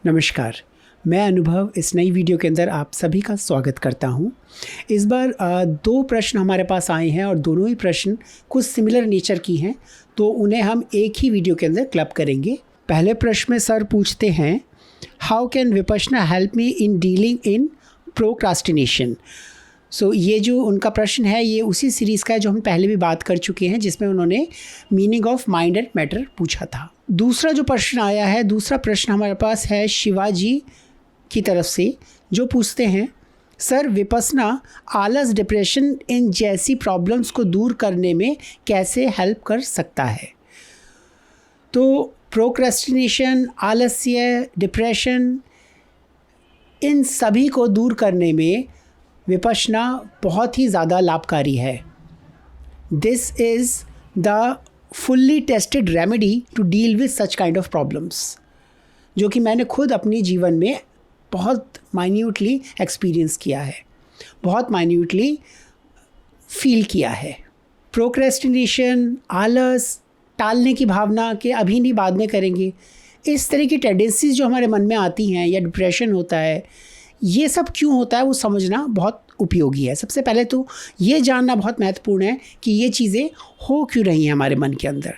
नमस्कार, मैं अनुभव इस नई वीडियो के अंदर आप सभी का स्वागत करता हूं। इस बार दो प्रश्न हमारे पास आए हैं और दोनों ही प्रश्न कुछ सिमिलर नेचर की हैं, तो उन्हें हम एक ही वीडियो के अंदर क्लब करेंगे। पहले प्रश्न में सर पूछते हैं, how can Vipassana help me in dealing in procrastination. ये जो उनका प्रश्न है ये उसी सीरीज़ का है जो हम पहले भी बात कर चुके हैं, जिसमें उन्होंने meaning of mind and matter पूछा था। दूसरा जो प्रश्न आया है, दूसरा प्रश्न हमारे पास है शिवाजी की तरफ से, जो पूछते हैं, सर विपश्यना आलस, डिप्रेशन इन जैसी प्रॉब्लम्स को दूर करने में कैसे हेल्प कर सकता है। तो प्रोक्रेस्टिनेशन, आलस्य, डिप्रेशन, इन सभी को दूर करने में विपश्यना बहुत ही ज़्यादा लाभकारी है। This is the fully tested remedy to deal with such kind of problems, जो कि मैंने खुद अपने जीवन में बहुत माइन्यूटली एक्सपीरियंस किया है, बहुत माइन्यूटली फील किया है। प्रोक्रेस्टिनेशन, आलस, टालने की भावना के अभी नहीं बाद में करेंगे, इस तरह की टेंडेंसीज जो हमारे मन में आती हैं, या डिप्रेशन होता है, ये सब क्यों होता है वो समझना बहुत उपयोगी है। सबसे पहले तो ये जानना बहुत महत्वपूर्ण है कि ये चीज़ें हो क्यों रही हैं हमारे मन के अंदर।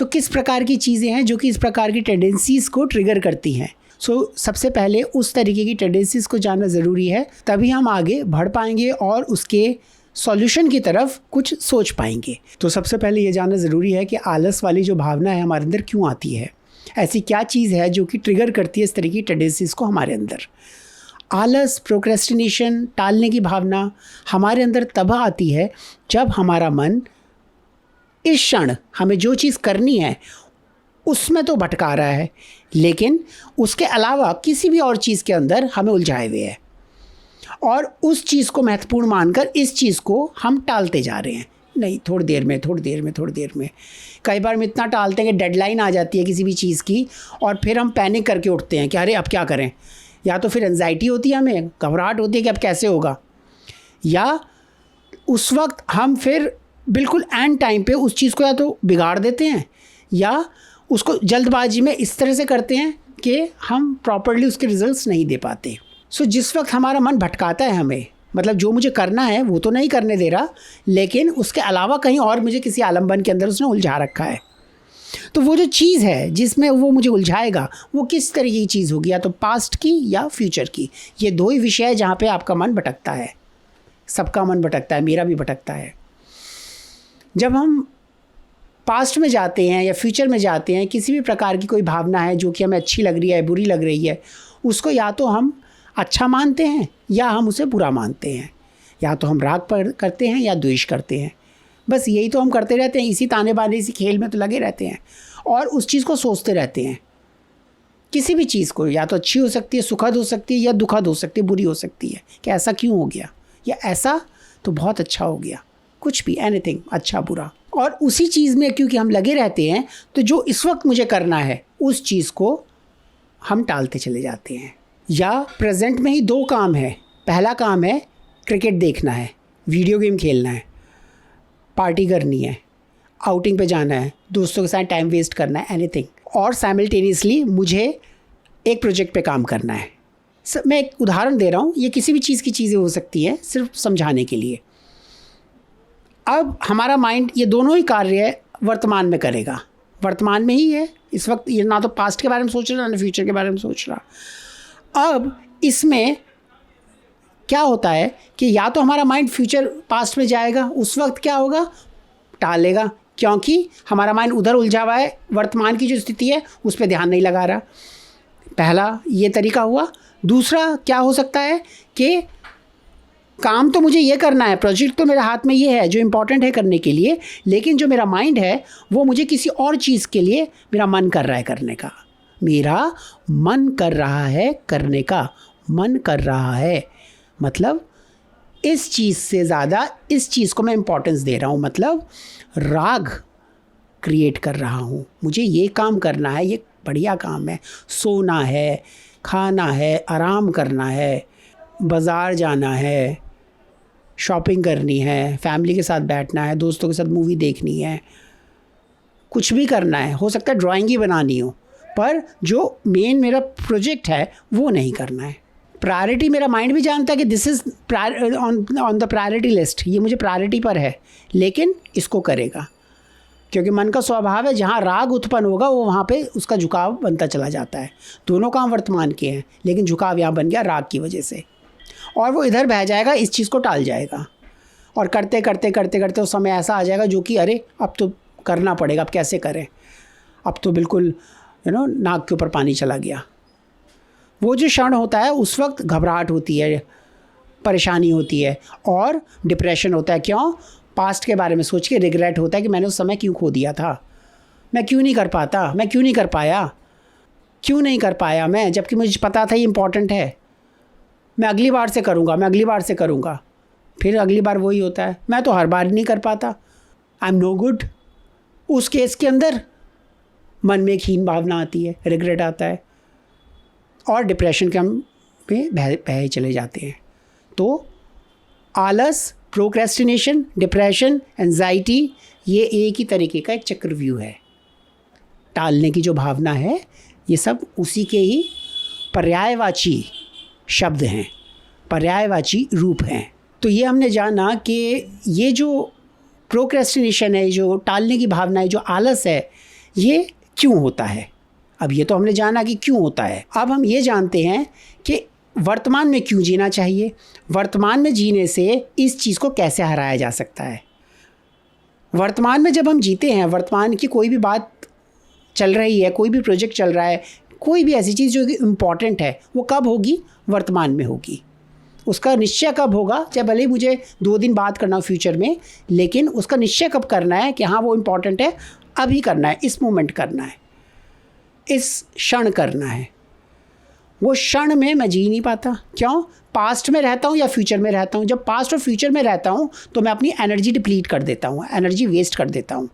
किस प्रकार की चीज़ें हैं जो कि इस प्रकार की टेंडेंसीज़ को ट्रिगर करती हैं। सबसे पहले उस तरीके की टेंडेंसीज़ को जानना ज़रूरी है, तभी हम आगे बढ़ पाएंगे और उसके सॉल्यूशन की तरफ कुछ सोच पाएंगे। तो सबसे पहले ये जानना ज़रूरी है कि आलस वाली जो भावना है हमारे अंदर क्यों आती है, ऐसी क्या चीज़ है जो कि ट्रिगर करती है इस तरह की टेंडेंसीज़ को हमारे अंदर। आलस, प्रोक्रेस्टिनेशन, टालने की भावना हमारे अंदर तब आती है जब हमारा मन इस क्षण हमें जो चीज़ करनी है उसमें तो भटका रहा है, लेकिन उसके अलावा किसी भी और चीज़ के अंदर हमें उलझाए हुए है, और उस चीज़ को महत्वपूर्ण मानकर इस चीज़ को हम टालते जा रहे हैं। नहीं, थोड़ी देर में। कई बार हम इतना टालते हैं कि डेडलाइन आ जाती है किसी भी चीज़ की, और फिर हम पैनिक करके उठते हैं कि अरे अब क्या करें। या तो फिर एंजाइटी होती है, हमें घबराहट होती है कि अब कैसे होगा, या उस वक्त हम फिर बिल्कुल एंड टाइम पे उस चीज़ को या तो बिगाड़ देते हैं या उसको जल्दबाजी में इस तरह से करते हैं कि हम प्रॉपर्ली उसके रिजल्ट्स नहीं दे पाते। जिस वक्त हमारा मन भटकाता है हमें, मतलब जो मुझे करना है वो तो नहीं करने दे रहा, लेकिन उसके अलावा कहीं और मुझे किसी आलम्बन के अंदर उसने उलझा रखा है, तो वो जो चीज़ है जिसमें वो मुझे उलझाएगा वो किस तरह की चीज़ होगी, या तो पास्ट की या फ्यूचर की। ये दो ही विषय है जहाँ पे आपका मन भटकता है, सबका मन भटकता है, मेरा भी भटकता है। जब हम पास्ट में जाते हैं या फ्यूचर में जाते हैं, किसी भी प्रकार की कोई भावना है जो कि हमें अच्छी लग रही है, बुरी लग रही है, उसको या तो हम अच्छा मानते हैं या हम उसे बुरा मानते हैं, या तो हम राग पर करते हैं या द्वेष करते हैं। बस यही तो हम करते रहते हैं, इसी ताने बाने, इसी खेल में तो लगे रहते हैं और उस चीज़ को सोचते रहते हैं। किसी भी चीज़ को या तो अच्छी हो सकती है, सुखद हो सकती है, या दुखद हो सकती है, बुरी हो सकती है, कि ऐसा क्यों हो गया, या ऐसा तो बहुत अच्छा हो गया, कुछ भी, एनीथिंग, अच्छा बुरा। और उसी चीज़ में क्योंकि हम लगे रहते हैं, तो जो इस वक्त मुझे करना है उस चीज़ को हम टालते चले जाते हैं। या प्रेजेंट में ही दो काम है। पहला काम है क्रिकेट देखना है, वीडियो गेम खेलना है, पार्टी करनी है, आउटिंग पे जाना है, दोस्तों के साथ टाइम वेस्ट करना है, एनीथिंग, और साइमल्टेनियसली मुझे एक प्रोजेक्ट पे काम करना है। मैं एक उदाहरण दे रहा हूँ, ये किसी भी चीज़ की चीज़ें हो सकती हैं, सिर्फ समझाने के लिए। अब हमारा माइंड ये दोनों ही कार्य वर्तमान में करेगा, वर्तमान में ही है इस वक्त, ये ना तो पास्ट के बारे में सोच रहा ना फ्यूचर के बारे में सोच रहा। अब इसमें क्या होता है कि या तो हमारा माइंड फ्यूचर पास्ट में जाएगा, उस वक्त क्या होगा, टालेगा, क्योंकि हमारा माइंड उधर उलझा हुआ है, वर्तमान की जो स्थिति है उस पर ध्यान नहीं लगा रहा। पहला ये तरीका हुआ। दूसरा क्या हो सकता है कि काम तो मुझे ये करना है, प्रोजेक्ट तो मेरे हाथ में ये है जो इम्पोर्टेंट है करने के लिए, लेकिन जो मेरा माइंड है वो मुझे किसी और चीज़ के लिए मेरा मन कर रहा है करने का, मेरा मन कर रहा है करने का, मन कर रहा है, मतलब इस चीज़ से ज़्यादा इस चीज़ को मैं इम्पोर्टेंस दे रहा हूँ, मतलब राग क्रिएट कर रहा हूँ। मुझे ये काम करना है, ये बढ़िया काम है, सोना है, खाना है, आराम करना है, बाज़ार जाना है, शॉपिंग करनी है, फैमिली के साथ बैठना है, दोस्तों के साथ मूवी देखनी है, कुछ भी करना है। हो सकता है ड्राइंग ही बनानी हो, पर जो मेन मेरा प्रोजेक्ट है वो नहीं करना है। प्रायोरिटी मेरा माइंड भी जानता है कि this is on the priority list, ये मुझे प्रायोरिटी पर है, लेकिन इसको करेगा, क्योंकि मन का स्वभाव है जहाँ राग उत्पन्न होगा वो वहाँ पे उसका झुकाव बनता चला जाता है। दोनों काम वर्तमान के हैं, लेकिन झुकाव यहाँ बन गया राग की वजह से, और वो इधर बह जाएगा, इस चीज़ को टाल जाएगा, और करते करते करते करते उस समय ऐसा आ जाएगा जो कि अरे अब तो करना पड़ेगा, अब कैसे करें, अब तो बिल्कुल नाक के ऊपर पानी चला गया। वो जो क्षण होता है उस वक्त घबराहट होती है, परेशानी होती है और डिप्रेशन होता है। क्यों? पास्ट के बारे में सोच के रिग्रेट होता है कि मैंने उस समय क्यों खो दिया था, मैं क्यों नहीं कर पाता, मैं क्यों नहीं कर पाया, क्यों नहीं कर पाया मैं, जबकि मुझे पता था ये इम्पॉर्टेंट है, मैं अगली बार से करूँगा, मैं अगली बार से करूँगा। फिर अगली बार वही होता है, मैं तो हर बार नहीं कर पाता, आई एम नो गुड। उस केस के अंदर मन में एक हीन भावना आती है, रिग्रेट आता है और डिप्रेशन के हम पे बह चले जाते हैं। तो आलस, प्रोक्रेस्टिनेशन, डिप्रेशन, एंजाइटी, ये एक ही तरीके का एक चक्रव्यूह है। टालने की जो भावना है ये सब उसी के ही पर्यायवाची शब्द हैं, पर्यायवाची रूप हैं। तो ये हमने जाना कि ये जो प्रोक्रेस्टिनेशन है, जो टालने की भावना है, जो आलस है, ये क्यों होता है। अब ये तो हमने जाना कि क्यों होता है। अब हम ये जानते हैं कि वर्तमान में क्यों जीना चाहिए, वर्तमान में जीने से इस चीज़ को कैसे हराया जा सकता है। वर्तमान में जब हम जीते हैं, वर्तमान की कोई भी बात चल रही है, कोई भी प्रोजेक्ट चल रहा है, कोई भी ऐसी चीज़ जो कि इम्पॉर्टेंट है, वो कब होगी? वर्तमान में होगी। उसका निश्चय कब होगा? जब भले ही मुझे 2 दिन बाद करना हो फ्यूचर में, लेकिन उसका निश्चय कब करना है कि हाँ वो इम्पॉर्टेंट है, अभी करना है, इस मोमेंट करना है, इस क्षण करना है। वो क्षण में मैं जी नहीं पाता। क्यों? पास्ट में रहता हूँ या फ्यूचर में रहता हूँ। जब पास्ट और फ्यूचर में रहता हूँ तो मैं अपनी एनर्जी डिप्लीट कर देता हूँ, एनर्जी वेस्ट कर देता हूँ।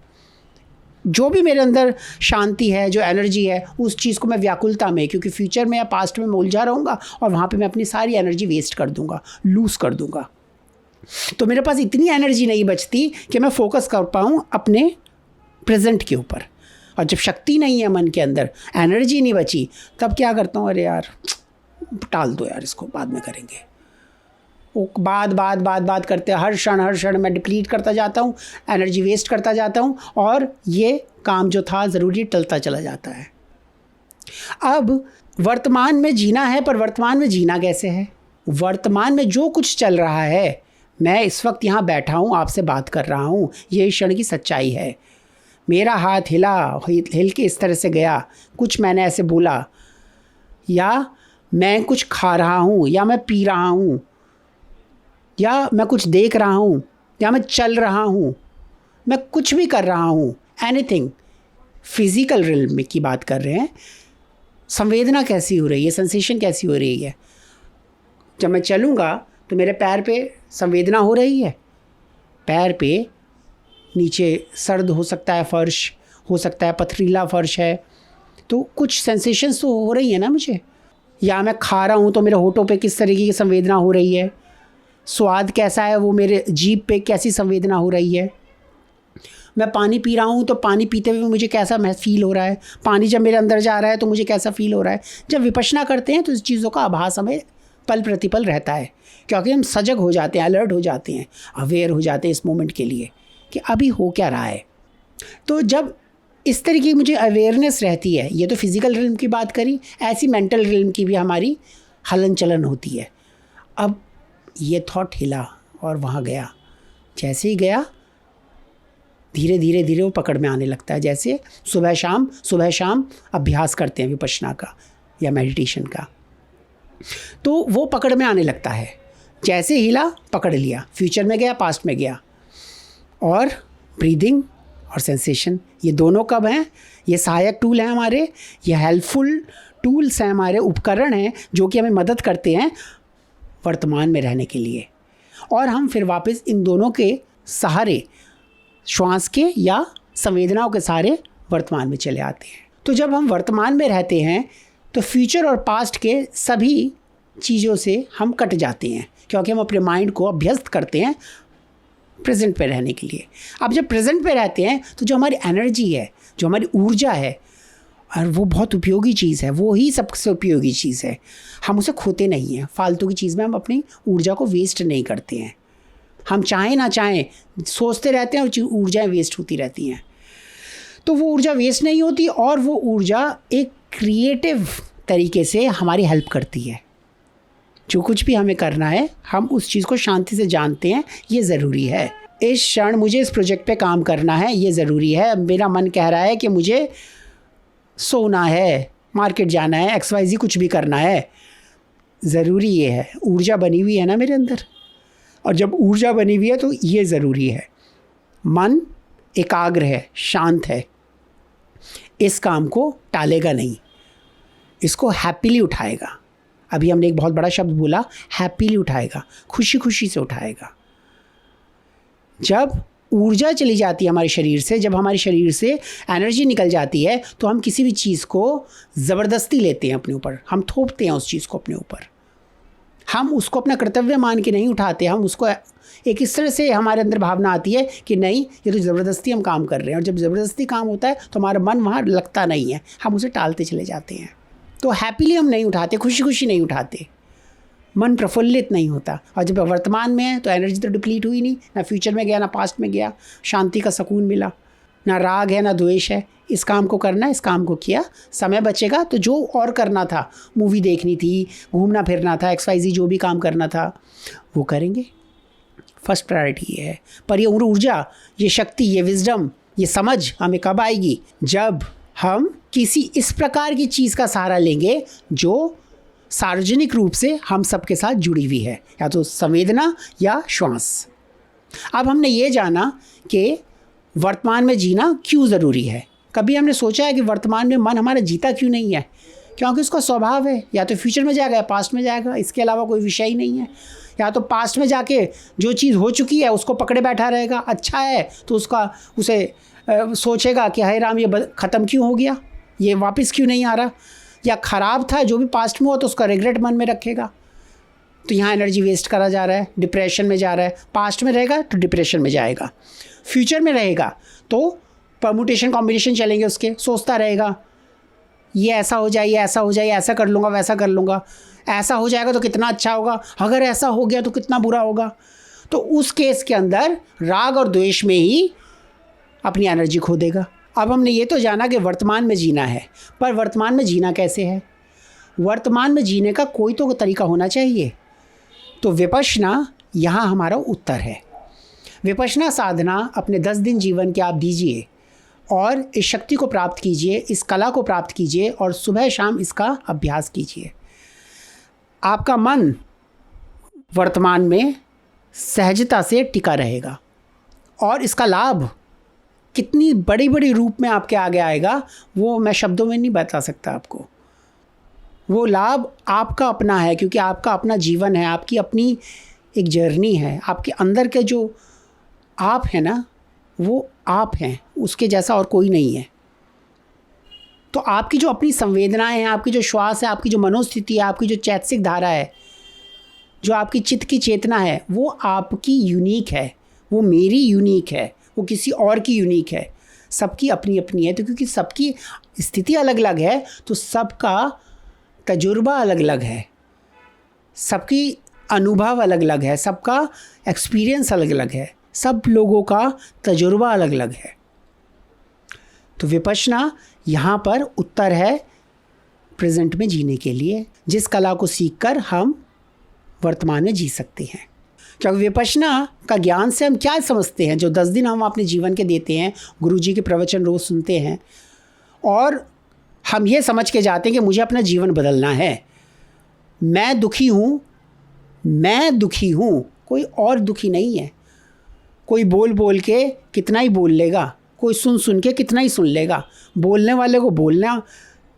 जो भी मेरे अंदर शांति है, जो एनर्जी है, उस चीज़ को मैं व्याकुलता में, क्योंकि फ्यूचर में या पास्ट में मैं उलझा रहूँगा और वहाँ पे मैं अपनी सारी एनर्जी वेस्ट कर दूँगा, लूज़ कर दूँगा। तो मेरे पास इतनी एनर्जी नहीं बचती कि मैं फोकस कर पाऊँ अपने प्रेजेंट के ऊपर। और जब शक्ति नहीं है मन के अंदर, एनर्जी नहीं बची, तब क्या करता हूँ, अरे यार टाल दो यार, इसको बाद में करेंगे। वो बात करते हर क्षण मैं डिप्लीट करता जाता हूँ, एनर्जी वेस्ट करता जाता हूँ, और ये काम जो था ज़रूरी टलता चला जाता है। अब वर्तमान में जीना है, पर वर्तमान में जीना कैसे है? वर्तमान में जो कुछ चल रहा है, मैं इस वक्त यहाँ बैठा हूँ, आपसे बात कर रहा हूँ, ये क्षण की सच्चाई है। मेरा हाथ हिल के इस तरह से गया, कुछ मैंने ऐसे बोला, या मैं कुछ खा रहा हूँ, या मैं पी रहा हूँ, या मैं कुछ देख रहा हूँ, या मैं चल रहा हूँ, मैं कुछ भी कर रहा हूँ, एनीथिंग। फिज़िकल रिल्म की बात कर रहे हैं। संवेदना कैसी हो रही है, सेंसेशन कैसी हो रही है? जब मैं चलूँगा तो मेरे पैर पे संवेदना हो रही है, पैर पे नीचे सर्द हो सकता है फर्श, हो सकता है पथरीला फर्श है, तो कुछ सेंसेशंस तो हो रही है ना मुझे। या मैं खा रहा हूँ तो मेरे होठों पे किस तरीके की संवेदना हो रही है, स्वाद कैसा है, वो मेरे जीभ पे कैसी संवेदना हो रही है। मैं पानी पी रहा हूँ तो पानी पीते हुए मुझे कैसा फील हो रहा है, पानी जब मेरे अंदर जा रहा है तो मुझे कैसा फील हो रहा है। जब विपश्यना करते हैं तो इस चीज़ों का आभास हमें पल प्रतिपल रहता है, क्योंकि हम सजग हो जाते हैं, अलर्ट हो जाते हैं, अवेयर हो जाते हैं इस मोमेंट के लिए कि अभी हो क्या रहा है। तो जब इस तरीके की मुझे अवेयरनेस रहती है, ये तो फिज़िकल रिल्म की बात करी, ऐसी मेंटल रिल्म की भी हमारी हलन चलन होती है। अब ये थॉट हिला और वहाँ गया, जैसे ही गया धीरे धीरे वो पकड़ में आने लगता है। जैसे सुबह शाम अभ्यास करते हैं विपश्यना का या मेडिटेशन का, तो वो पकड़ में आने लगता है। जैसे हिला, पकड़ लिया, फ्यूचर में गया, पास्ट में गया। और ब्रीदिंग और सेंसेशन, ये दोनों कब हैं? ये सहायक टूल हैं हमारे, ये हेल्पफुल टूल्स हैं हमारे, उपकरण हैं जो कि हमें मदद करते हैं वर्तमान में रहने के लिए। और हम फिर वापस इन दोनों के सहारे, श्वास के या संवेदनाओं के सहारे वर्तमान में चले आते हैं। तो जब हम वर्तमान में रहते हैं तो फ्यूचर और पास्ट के सभी चीज़ों से हम कट जाते हैं, क्योंकि हम अपने माइंड को अभ्यस्त करते हैं प्रेजेंट पे रहने के लिए। अब जब प्रेजेंट पे रहते हैं तो जो हमारी एनर्जी है, जो हमारी ऊर्जा है, और वो बहुत उपयोगी चीज़ है, वो ही सबसे उपयोगी चीज़ है। हम उसे खोते नहीं हैं, फालतू की चीज़ में हम अपनी ऊर्जा को वेस्ट नहीं करते हैं। हम चाहें ना चाहें सोचते रहते हैं और ऊर्जाएँ वेस्ट होती रहती हैं। तो वो ऊर्जा वेस्ट नहीं होती और वो ऊर्जा एक क्रिएटिव तरीके से हमारी हेल्प करती है। जो कुछ भी हमें करना है हम उस चीज़ को शांति से जानते हैं, ये ज़रूरी है। इस क्षण मुझे इस प्रोजेक्ट पे काम करना है, ये ज़रूरी है। मेरा मन कह रहा है कि मुझे सोना है, मार्केट जाना है, XYZ कुछ भी करना है, ज़रूरी ये है। ऊर्जा बनी हुई है ना मेरे अंदर, और जब ऊर्जा बनी हुई है तो ये ज़रूरी है। मन एकाग्र है, शांत है, इस काम को टालेगा नहीं, इसको हैप्पीली उठाएगा। अभी हमने एक बहुत बड़ा शब्द बोला, हैप्पीली उठाएगा, खुशी खुशी से उठाएगा। जब ऊर्जा चली जाती है हमारे शरीर से, जब हमारे शरीर से एनर्जी निकल जाती है, तो हम किसी भी चीज़ को ज़बरदस्ती लेते हैं अपने ऊपर, हम थोपते हैं उस चीज़ को अपने ऊपर। हम उसको अपना कर्तव्य मान के नहीं उठाते, हम उसको एक इस तरह से हमारे अंदर भावना आती है कि नहीं, ये तो ज़बरदस्ती हम काम कर रहे हैं। और जब ज़बरदस्ती काम होता है तो हमारा मन वहाँ लगता नहीं है, हम उसे टालते चले जाते हैं। तो हैप्पीली हम नहीं उठाते, खुशी खुशी नहीं उठाते, मन प्रफुल्लित नहीं होता। और जब वर्तमान में है तो एनर्जी तो डिप्लीट हुई नहीं, ना फ्यूचर में गया ना पास्ट में गया, शांति का सुकून मिला, ना राग है ना द्वेष है। इस काम को करना है, इस काम को किया, समय बचेगा तो जो और करना था, मूवी देखनी थी, घूमना फिरना था, XYZ जो भी काम करना था वो करेंगे। फर्स्ट प्रायोरिटी ये है। पर ये ऊर्जा, ये शक्ति, ये विजडम, ये समझ हमें कब आएगी? जब हम किसी इस प्रकार की चीज़ का सहारा लेंगे जो सार्वजनिक रूप से हम सबके साथ जुड़ी हुई है, या तो संवेदना या श्वास। अब हमने ये जाना कि वर्तमान में जीना क्यों ज़रूरी है। कभी हमने सोचा है कि वर्तमान में मन हमारा जीता क्यों नहीं है? क्योंकि उसका स्वभाव है, या तो फ्यूचर में जाएगा या पास्ट में जाएगा, इसके अलावा कोई विषय ही नहीं है। या तो पास्ट में जाके जो चीज़ हो चुकी है उसको पकड़े बैठा रहेगा, अच्छा है तो उसे सोचेगा कि हाय राम, ये ख़त्म क्यों हो गया, ये वापस क्यों नहीं आ रहा। या ख़राब था जो भी पास्ट में हो तो उसका रिग्रेट मन में रखेगा, तो यहाँ एनर्जी वेस्ट करा जा रहा है, डिप्रेशन में जा रहा है। पास्ट में रहेगा तो डिप्रेशन में जाएगा, फ्यूचर में रहेगा तो परमुटेशन कॉम्बिनेशन चलेंगे उसके, सोचता रहेगा ये ऐसा हो जाए, ये ऐसा हो जाए, ऐसा कर लूँगा, वैसा कर लूँगा, ऐसा हो जाएगा तो कितना अच्छा होगा, अगर ऐसा हो गया तो कितना बुरा होगा। तो उस केस के अंदर राग और द्वेष में ही अपनी एनर्जी खो देगा। अब हमने ये तो जाना कि वर्तमान में जीना है, पर वर्तमान में जीना कैसे है? वर्तमान में जीने का कोई तो तरीका होना चाहिए। तो विपश्यना यहाँ हमारा उत्तर है। विपश्यना साधना अपने 10 दिन जीवन के आप दीजिए और इस शक्ति को प्राप्त कीजिए, इस कला को प्राप्त कीजिए और सुबह शाम इसका अभ्यास कीजिए। आपका मन वर्तमान में सहजता से टिका रहेगा और इसका लाभ कितनी बड़ी बड़ी रूप में आपके आगे आएगा वो मैं शब्दों में नहीं बता सकता आपको। वो लाभ आपका अपना है, क्योंकि आपका अपना जीवन है, आपकी अपनी एक जर्नी है। आपके अंदर के जो आप है ना, वो आप हैं, उसके जैसा और कोई नहीं है। तो आपकी जो अपनी संवेदनाएं हैं, आपकी जो श्वास है, आपकी जो मनोस्थिति है, आपकी जो चैतसिक धारा है, जो आपकी चित्त की चेतना है, वो आपकी यूनिक है, वो मेरी यूनिक है, वो किसी और की यूनिक है। सबकी अपनी अपनी है। तो क्योंकि सबकी स्थिति अलग अलग है तो सबका तजुर्बा अलग अलग है, सबकी अनुभव अलग अलग है, सबका एक्सपीरियंस अलग अलग है, सब लोगों का तजुर्बा अलग अलग है। तो विपश्यना यहाँ पर उत्तर है प्रेजेंट में जीने के लिए, जिस कला को सीखकर हम वर्तमान में जी सकते हैं। क्योंकि विपश्यना का ज्ञान से हम क्या समझते हैं? जो 10 दिन हम अपने जीवन के देते हैं, गुरुजी के प्रवचन रोज़ सुनते हैं और हम ये समझ के जाते हैं कि मुझे अपना जीवन बदलना है, मैं दुखी हूँ, कोई और दुखी नहीं है। कोई बोल बोल के कितना ही बोल लेगा, कोई सुन सुन के कितना ही सुन लेगा। बोलने वाले को बोलना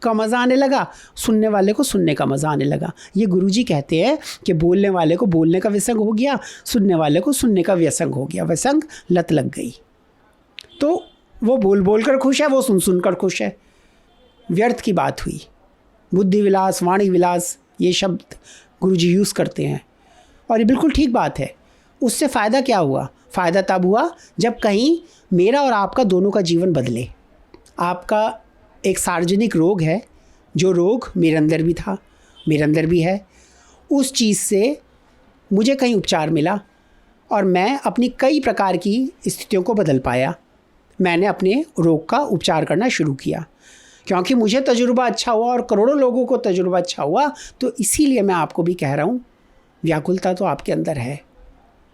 का मज़ा आने लगा, सुनने वाले को सुनने का मज़ा आने लगा। ये गुरुजी कहते हैं कि बोलने वाले को बोलने का व्यसंग हो गया, सुनने वाले को सुनने का व्यसंग हो गया, व्यसंग लत लग गई। तो वो बोल बोल कर खुश है, वो सुन सुन कर खुश है। व्यर्थ की बात हुई। बुद्धि विलास, वाणी विलास, ये शब्द गुरुजी यूज़ करते हैं और ये बिल्कुल ठीक बात है। उससे फ़ायदा क्या हुआ? फ़ायदा तब हुआ जब कहीं मेरा और आपका दोनों का जीवन बदले। आपका एक सार्वजनिक रोग है, जो रोग मेरे अंदर भी था, मेरे अंदर भी है। उस चीज़ से मुझे कहीं उपचार मिला और मैं अपनी कई प्रकार की स्थितियों को बदल पाया। मैंने अपने रोग का उपचार करना शुरू किया क्योंकि मुझे तजुर्बा अच्छा हुआ और करोड़ों लोगों को तजुर्बा अच्छा हुआ। तो इसीलिए मैं आपको भी कह रहा हूँ, व्याकुलता तो आपके अंदर है,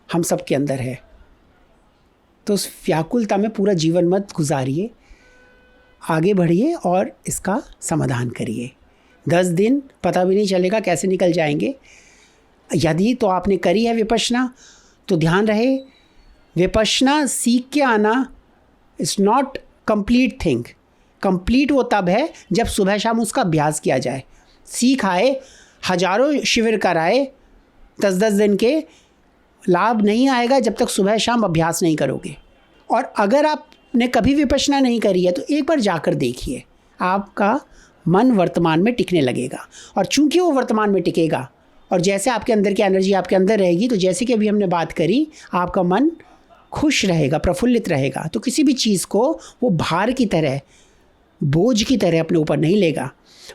हम सब के अंदर है। तो उस व्याकुलता में पूरा जीवन मत गुजारिए, आगे बढ़िए और इसका समाधान करिए। 10 दिन पता भी नहीं चलेगा कैसे निकल जाएंगे। यदि तो आपने करी है विपश्यना, तो ध्यान रहे, विपश्यना सीख के आना is not complete thing. Complete वो तब है जब सुबह शाम उसका अभ्यास किया जाए। सीख आए, हजारों शिविर कराए, 10-10 दिन के, लाभ नहीं आएगा जब तक सुबह शाम अभ्यास नहीं करोगे। और अगर आपने कभी विपश्यना नहीं करी है तो एक बार जाकर देखिए, आपका मन वर्तमान में टिकने लगेगा। और चूंकि वो वर्तमान में टिकेगा और जैसे आपके अंदर की एनर्जी आपके अंदर रहेगी, तो जैसे कि अभी हमने बात करी, आपका मन खुश रहेगा, प्रफुल्लित रहेगा। तो किसी भी चीज़ को वो भार की तरह, बोझ की तरह अपने ऊपर नहीं लेगा।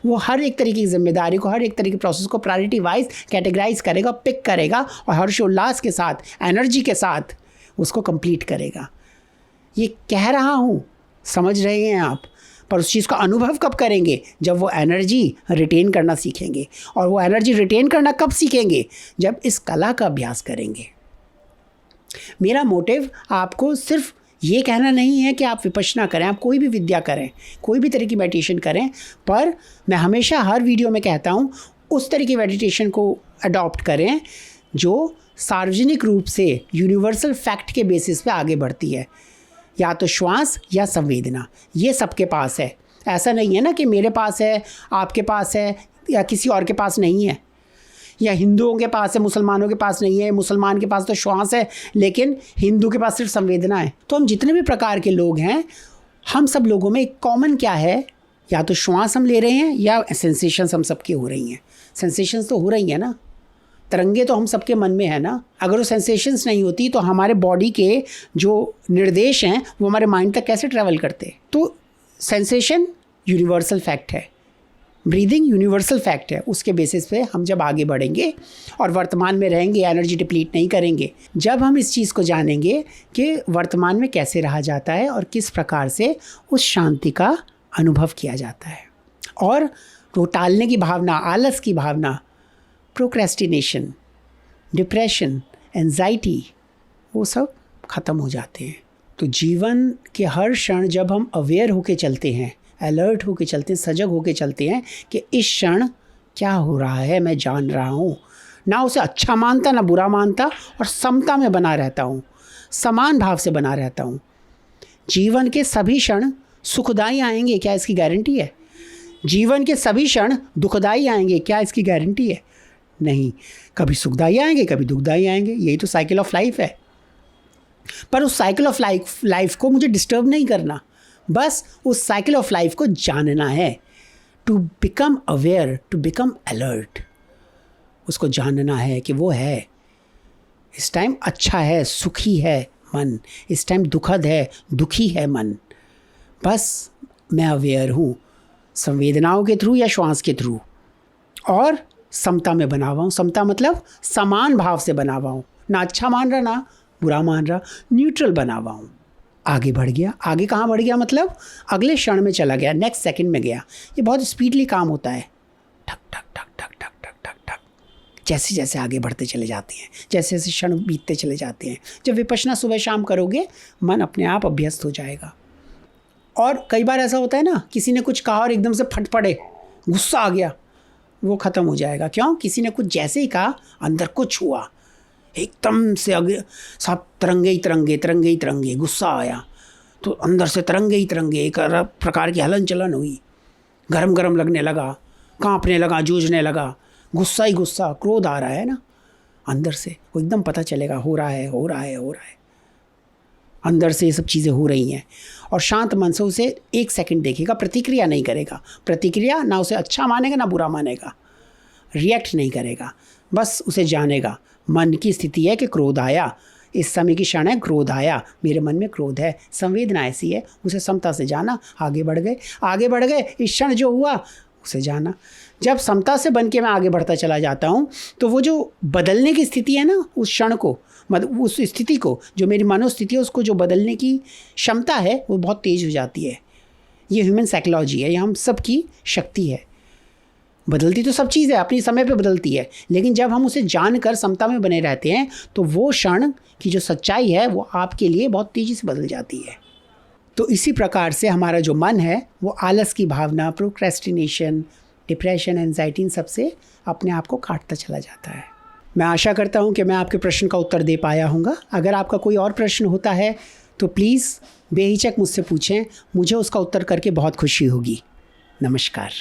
वो हर एक तरीके की जिम्मेदारी को, हर एक तरीके के प्रोसेस को प्रायोरिटी वाइज कैटेगराइज करेगा, पिक करेगा और हर्षोल्लास के साथ, एनर्जी के साथ उसको कंप्लीट करेगा। ये कह रहा हूँ, समझ रहे हैं आप, पर उस चीज़ का अनुभव कब करेंगे? जब वो एनर्जी रिटेन करना सीखेंगे। और वो एनर्जी रिटेन करना कब सीखेंगे? जब इस कला का अभ्यास करेंगे। मेरा मोटिव आपको सिर्फ ये कहना नहीं है कि आप विपश्यना करें, आप कोई भी विद्या करें, कोई भी तरह की मेडिटेशन करें, पर मैं हमेशा हर वीडियो में कहता हूँ उस तरह की मेडिटेशन को अडॉप्ट करें जो सार्वजनिक रूप से यूनिवर्सल फैक्ट के बेसिस पे आगे बढ़ती है। या तो श्वास या संवेदना, ये सबके पास है। ऐसा नहीं है ना कि मेरे पास है, आपके पास है या किसी और के पास नहीं है, या हिंदुओं के पास है, मुसलमानों के पास नहीं है। मुसलमान के पास तो श्वास है, लेकिन हिंदू के पास सिर्फ संवेदना है। तो हम जितने भी प्रकार के लोग हैं, हम सब लोगों में एक कॉमन क्या है? या तो श्वास हम ले रहे हैं या सेंसेशंस हम सबकी हो रही हैं। सेंसेशंस तो हो रही हैं ना, तरंगे तो हम सबके मन में है ना। अगर वो सेंसेशंस नहीं होती तो हमारे बॉडी के जो निर्देश हैं वो हमारे माइंड तक कैसे ट्रैवल करते? तो सेंसेशन यूनिवर्सल फैक्ट है, ब्रीदिंग यूनिवर्सल फैक्ट है। उसके बेसिस पे हम जब आगे बढ़ेंगे और वर्तमान में रहेंगे, एनर्जी डिप्लीट नहीं करेंगे। जब हम इस चीज़ को जानेंगे कि वर्तमान में कैसे रहा जाता है और किस प्रकार से उस शांति का अनुभव किया जाता है, और वो टालने की भावना, आलस की भावना, प्रोक्रेस्टिनेशन, डिप्रेशन, एंजाइटी, वो सब ख़त्म हो जाते हैं। तो जीवन के हर क्षण जब हम अवेयर होके चलते हैं, अलर्ट होके चलते हैं, सजग होके चलते हैं कि इस क्षण क्या हो रहा है मैं जान रहा हूँ, ना उसे अच्छा मानता ना बुरा मानता, और समता में बना रहता हूँ, समान भाव से बना रहता हूँ। जीवन के सभी क्षण सुखदायी आएंगे, क्या इसकी गारंटी है? जीवन के सभी क्षण दुखदायी आएंगे, क्या इसकी गारंटी है? नहीं। कभी सुखदायी आएंगे, कभी दुखदायी आएंगे, यही तो साइकिल ऑफ लाइफ है। पर उस साइकिल ऑफ लाइफ को मुझे डिस्टर्ब नहीं करना, बस उस साइकिल ऑफ लाइफ को जानना है। To become aware, to become alert, उसको जानना है कि वो है। इस टाइम अच्छा है, सुखी है मन, इस टाइम दुखद है, दुखी है मन। बस मैं अवेयर हूँ, संवेदनाओं के थ्रू या श्वास के थ्रू, और समता में बना हुआ हूँ। समता मतलब समान भाव से बना हुआ हूँ, ना अच्छा मान रहा ना बुरा मान रहा, न्यूट्रल बना हुआ हूँ। आगे बढ़ गया। आगे कहाँ बढ़ गया? मतलब अगले क्षण में चला गया, नेक्स्ट सेकंड में गया। ये बहुत स्पीडली काम होता है, ठक ठक ठक ठक ठक ठक ठक ठक, जैसे जैसे आगे बढ़ते चले जाते हैं, जैसे जैसे क्षण बीतते चले जाते हैं। जब विपश्यना सुबह शाम करोगे, मन अपने आप अभ्यस्त हो जाएगा। और कई बार ऐसा होता है ना, किसी ने कुछ कहा और एकदम से फट पड़े, गुस्सा आ गया, वो ख़त्म हो जाएगा। क्यों? किसी ने कुछ जैसे ही कहा, अंदर कुछ हुआ, एकदम से अगे सब तरंगे ही तरंगे, तरंगे ही तरंगे, गुस्सा आया तो अंदर से तरंगे ही तरंगे, एक प्रकार की हलन चलन हुई, गरम गरम लगने लगा, कांपने लगा, जूझने लगा, गुस्सा ही गुस्सा, क्रोध आ रहा है ना अंदर से, वो एकदम पता चलेगा हो रहा है, हो रहा है, हो रहा है, अंदर से ये सब चीज़ें हो रही हैं। और शांत मन से उसे एक सेकंड देखेगा, प्रतिक्रिया नहीं करेगा। प्रतिक्रिया ना उसे अच्छा मानेगा ना बुरा मानेगा, रिएक्ट नहीं करेगा, बस उसे जानेगा मन की स्थिति है कि क्रोध आया, इस समय की क्षण है, क्रोध आया, मेरे मन में क्रोध है, संवेदना ऐसी है, उसे समता से जाना, आगे बढ़ गए, इस क्षण जो हुआ उसे जाना। जब समता से बन के मैं आगे बढ़ता चला जाता हूँ तो वो जो बदलने की स्थिति है ना, उस क्षण को, मतलब उस स्थिति को, जो मेरी मनोस्थिति है उसको जो बदलने की क्षमता है वो बहुत तेज हो जाती है। ये ह्यूमन साइकोलॉजी है, ये हम सब की शक्ति है। बदलती तो सब चीज़ है, अपनी समय पे बदलती है, लेकिन जब हम उसे जानकर समता में बने रहते हैं तो वो क्षण की जो सच्चाई है वो आपके लिए बहुत तेज़ी से बदल जाती है। तो इसी प्रकार से हमारा जो मन है वो आलस की भावना, प्रोक्रेस्टिनेशन, डिप्रेशन, एंजाइटी, इन सबसे अपने आप को काटता चला जाता है। मैं आशा करता हूँ कि मैं आपके प्रश्न का उत्तर दे पाया हूँगा। अगर आपका कोई और प्रश्न होता है तो प्लीज़ बेहिचक मुझसे पूछें, मुझे उसका उत्तर करके बहुत खुशी होगी। नमस्कार।